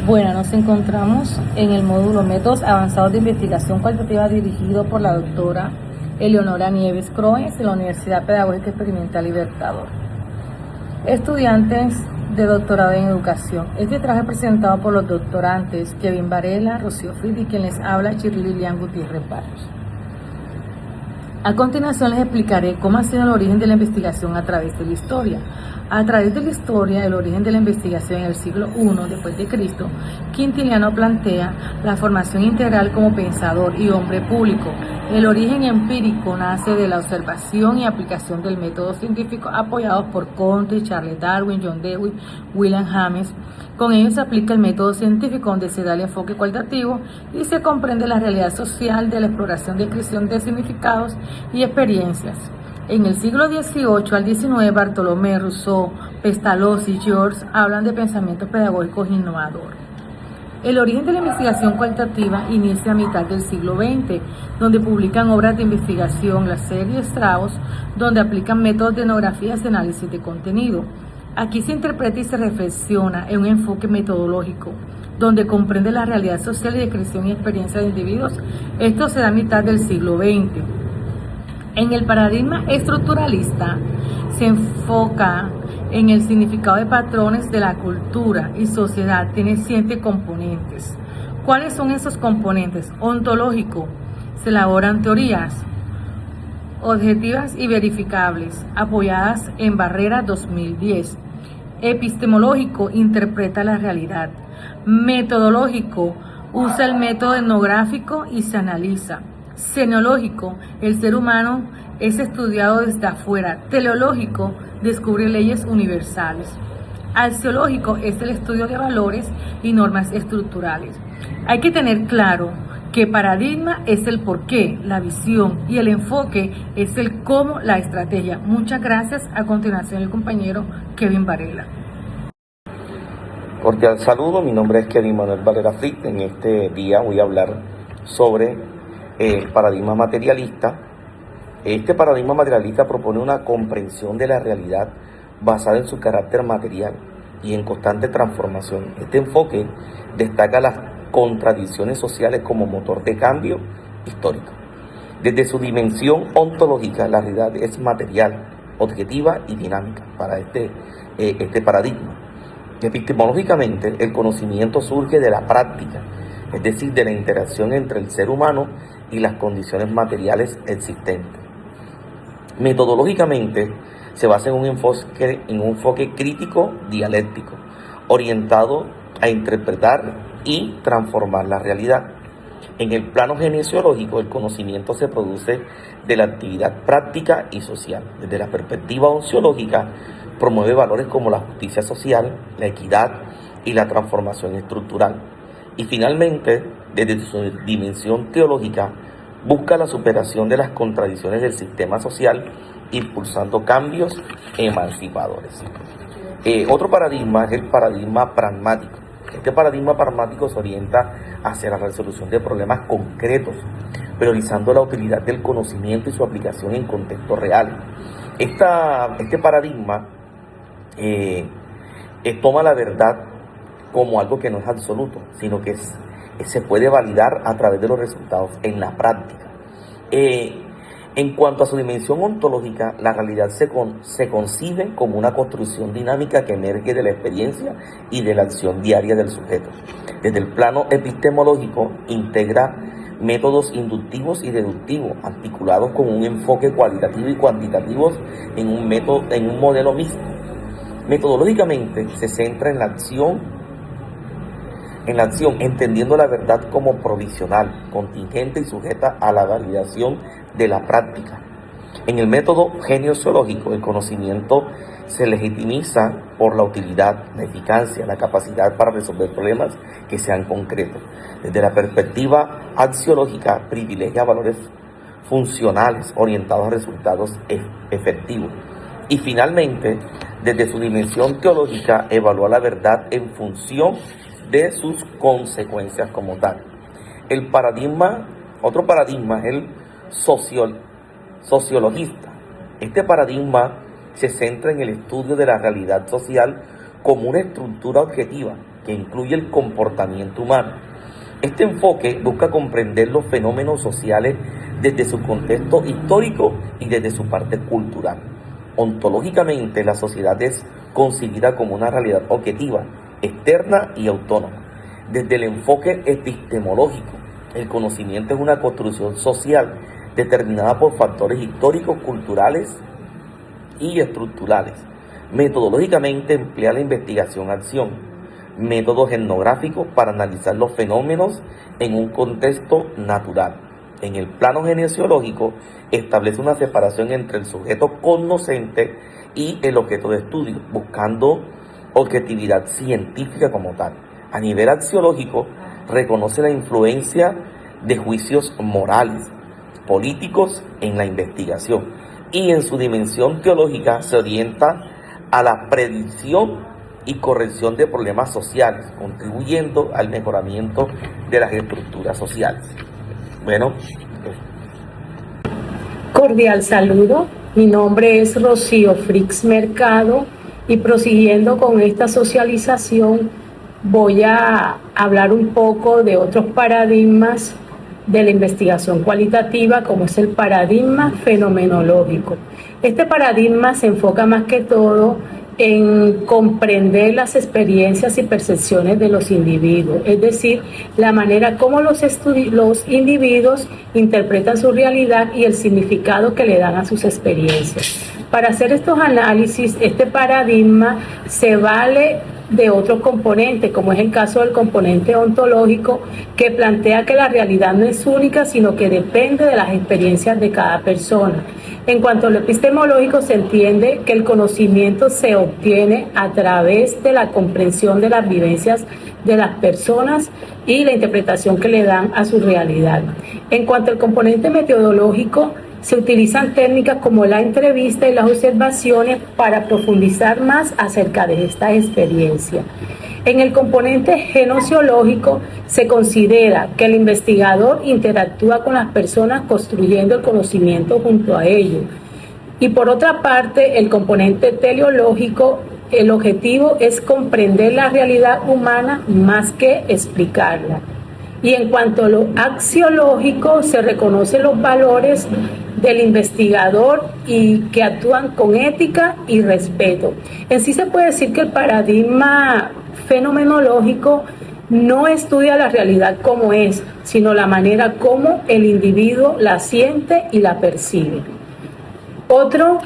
Bueno, nos encontramos en el módulo Métodos Avanzados de Investigación Cualitativa dirigido por la doctora Eleonora Nieves Croes de la Universidad Pedagógica Experimental Libertador. Estudiantes de doctorado en educación. Este trabajo es presentado por los doctorantes Kevin Varela, Rocío Frid y quien les habla, Shirley Lilian Gutiérrez Barros. A continuación les explicaré cómo ha sido el origen de la investigación a través de la historia. A través de la historia, el origen de la investigación en el siglo I después de Cristo, Quintiliano plantea la formación integral como pensador y hombre público. El origen empírico nace de la observación y aplicación del método científico apoyados por Comte, Charles Darwin, John Dewey, William James. Con ello se aplica el método científico donde se da el enfoque cualitativo y se comprende la realidad social de la exploración, descripción de significados y experiencias. En el siglo XVIII al XIX, Bartolomé, Rousseau, Pestalozzi y George hablan de pensamientos pedagógicos innovadores. El origen de la investigación cualitativa inicia a mitad del siglo XX, donde publican obras de investigación, la serie Strauss, donde aplican métodos de etnografía y análisis de contenido. Aquí se interpreta y se reflexiona en un enfoque metodológico, donde comprende la realidad social y descripción y experiencia de individuos. Esto se da a mitad del siglo XX. En el paradigma estructuralista se enfoca en el significado de patrones de la cultura y sociedad. Tiene 7 componentes. ¿Cuáles son esos componentes? Ontológico. Se elaboran teorías objetivas y verificables, apoyadas en Barrera 2010. Epistemológico, interpreta la realidad. Metodológico, usa el método etnográfico y se analiza. Semiológico, el ser humano es estudiado desde afuera. Teleológico, descubre leyes universales. Axiológico es el estudio de valores y normas estructurales. Hay que tener claro que paradigma es el porqué, la visión, y el enfoque es el cómo, la estrategia. Muchas gracias. A continuación el compañero Kevin Varela. Cordial saludo, mi nombre es Kevin Manuel Varela Frit. En este día voy a hablar sobre el paradigma materialista. Este paradigma materialista propone una comprensión de la realidad basada en su carácter material y en constante transformación. Este enfoque destaca las contradicciones sociales como motor de cambio histórico. Desde su dimensión ontológica, la realidad es material, objetiva y dinámica para este paradigma. Epistemológicamente, el conocimiento surge de la práctica, es decir, de la interacción entre el ser humano y las condiciones materiales existentes. Metodológicamente, se basa en un enfoque crítico dialéctico, orientado a interpretar y transformar la realidad. En el plano genesiológico, el conocimiento se produce de la actividad práctica y social. Desde la perspectiva ociológica, promueve valores como la justicia social, la equidad y la transformación estructural. Y finalmente, desde su dimensión teológica, busca la superación de las contradicciones del sistema social, impulsando cambios emancipadores. Otro paradigma es el paradigma pragmático. Este paradigma pragmático se orienta hacia la resolución de problemas concretos, priorizando la utilidad del conocimiento y su aplicación en contextos reales. Este paradigma toma la verdad como algo que no es absoluto, sino que se puede validar a través de los resultados en la práctica. En cuanto a su dimensión ontológica, la realidad se concibe como una construcción dinámica que emerge de la experiencia y de la acción diaria del sujeto. Desde el plano epistemológico, integra métodos inductivos y deductivos, articulados con un enfoque cualitativo y cuantitativo en un modelo mixto. Metodológicamente, se centra en la acción, entendiendo la verdad como provisional, contingente y sujeta a la validación de la práctica. En el método genesiológico, el conocimiento se legitimiza por la utilidad, la eficacia, la capacidad para resolver problemas que sean concretos. Desde la perspectiva axiológica, privilegia valores funcionales orientados a resultados efectivos. Y finalmente, desde su dimensión teológica, evalúa la verdad en función de sus consecuencias como tal. Otro paradigma es el sociologista. Este paradigma se centra en el estudio de la realidad social como una estructura objetiva que incluye el comportamiento humano. Este enfoque busca comprender los fenómenos sociales desde su contexto histórico y desde su parte cultural. Ontológicamente, la sociedad es concebida como una realidad objetiva, externa y autónoma. Desde el enfoque epistemológico, el conocimiento es una construcción social determinada por factores históricos, culturales y estructurales. Metodológicamente emplea la investigación-acción, métodos etnográficos para analizar los fenómenos en un contexto natural. En el plano genesiológico establece una separación entre el sujeto cognoscente y el objeto de estudio, buscando objetividad científica como tal. A nivel axiológico, reconoce la influencia de juicios morales, políticos en la investigación, y en su dimensión teológica se orienta a la predicción y corrección de problemas sociales, contribuyendo al mejoramiento de las estructuras sociales. Bueno. Cordial saludo, mi nombre es Rocío Frix Mercado y prosiguiendo con esta socialización voy a hablar un poco de otros paradigmas de la investigación cualitativa, como es el paradigma fenomenológico. Este paradigma se enfoca más que todo en comprender las experiencias y percepciones de los individuos, es decir, la manera como los individuos interpretan su realidad y el significado que le dan a sus experiencias. Para hacer estos análisis, este paradigma se vale de otros componentes, como es el caso del componente ontológico, que plantea que la realidad no es única, sino que depende de las experiencias de cada persona. En cuanto al epistemológico, se entiende que el conocimiento se obtiene a través de la comprensión de las vivencias de las personas y la interpretación que le dan a su realidad. En cuanto al componente metodológico, se utilizan técnicas como la entrevista y las observaciones para profundizar más acerca de esta experiencia. En el componente genociológico se considera que el investigador interactúa con las personas construyendo el conocimiento junto a ellos. Y por otra parte, el componente teleológico, el objetivo es comprender la realidad humana más que explicarla. Y en cuanto a lo axiológico, se reconocen los valores del investigador y que actúan con ética y respeto. En sí se puede decir que el paradigma fenomenológico no estudia la realidad como es, sino la manera como el individuo la siente y la percibe. Otro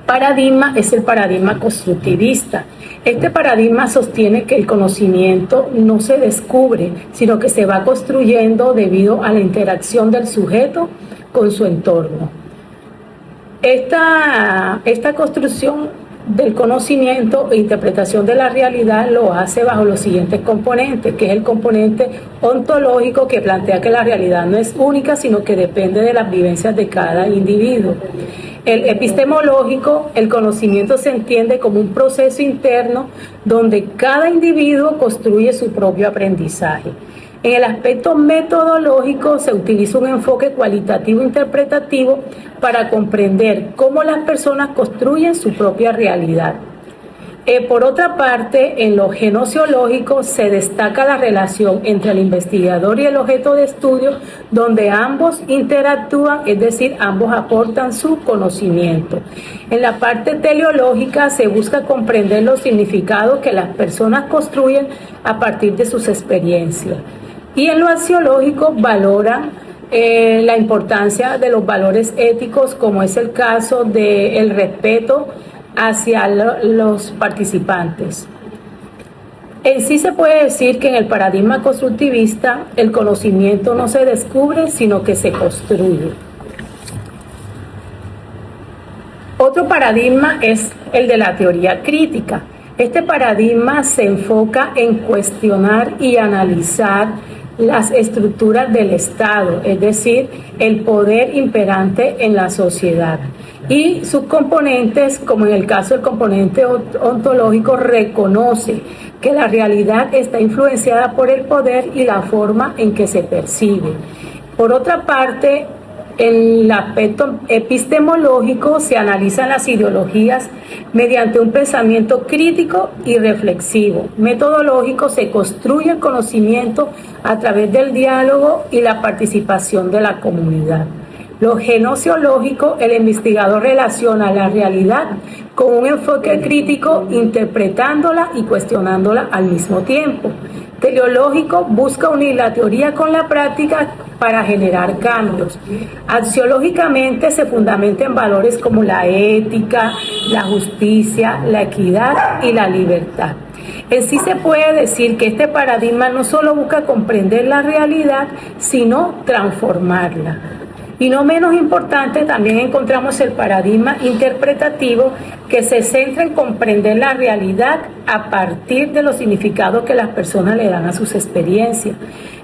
paradigma es el paradigma constructivista. Este paradigma sostiene que el conocimiento no se descubre, sino que se va construyendo debido a la interacción del sujeto con su entorno. Esta construcción del conocimiento e interpretación de la realidad lo hace bajo los siguientes componentes, que es el componente ontológico, que plantea que la realidad no es única, sino que depende de las vivencias de cada individuo. El epistemológico, el conocimiento se entiende como un proceso interno donde cada individuo construye su propio aprendizaje. En el aspecto metodológico se utiliza un enfoque cualitativo interpretativo para comprender cómo las personas construyen su propia realidad. Por otra parte, en lo genociológico se destaca la relación entre el investigador y el objeto de estudio, donde ambos interactúan, es decir, ambos aportan su conocimiento. En la parte teleológica se busca comprender los significados que las personas construyen a partir de sus experiencias. Y en lo axiológico valoran la importancia de los valores éticos, como es el caso del respeto hacia los participantes. En sí se puede decir que en el paradigma constructivista el conocimiento no se descubre, sino que se construye. Otro paradigma es el de la teoría crítica. Este paradigma se enfoca en cuestionar y analizar las estructuras del Estado, es decir, el poder imperante en la sociedad. Y sus componentes, como en el caso del componente ontológico, reconoce que la realidad está influenciada por el poder y la forma en que se percibe. Por otra parte, En el aspecto epistemológico se analizan las ideologías mediante un pensamiento crítico y reflexivo. Metodológico se construye el conocimiento a través del diálogo y la participación de la comunidad. Lo genociológico, el investigador relaciona la realidad con un enfoque crítico, interpretándola y cuestionándola al mismo tiempo. Teleológico busca unir la teoría con la práctica para generar cambios. Axiológicamente se fundamenta en valores como la ética, la justicia, la equidad y la libertad. En sí se puede decir que este paradigma no solo busca comprender la realidad, sino transformarla. Y no menos importante, también encontramos el paradigma interpretativo, que se centra en comprender la realidad a partir de los significados que las personas le dan a sus experiencias.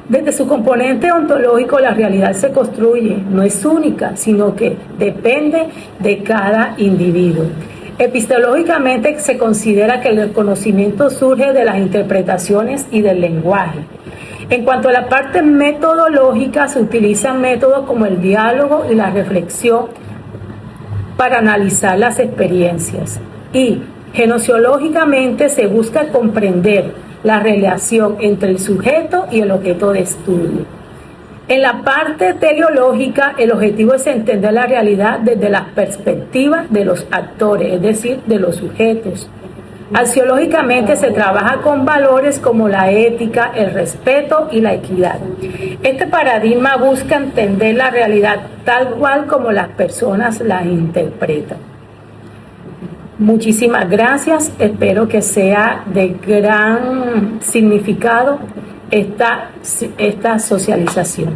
Desde su componente ontológico, la realidad se construye, no es única, sino que depende de cada individuo. Epistemológicamente se considera que el conocimiento surge de las interpretaciones y del lenguaje. En cuanto a la parte metodológica, se utilizan métodos como el diálogo y la reflexión para analizar las experiencias. Y genociológicamente se busca comprender la relación entre el sujeto y el objeto de estudio. En la parte teleológica, el objetivo es entender la realidad desde la perspectiva de los actores, es decir, de los sujetos. Axiológicamente se trabaja con valores como la ética, el respeto y la equidad. Este paradigma busca entender la realidad tal cual como las personas la interpretan. Muchísimas gracias, espero que sea de gran significado esta socialización.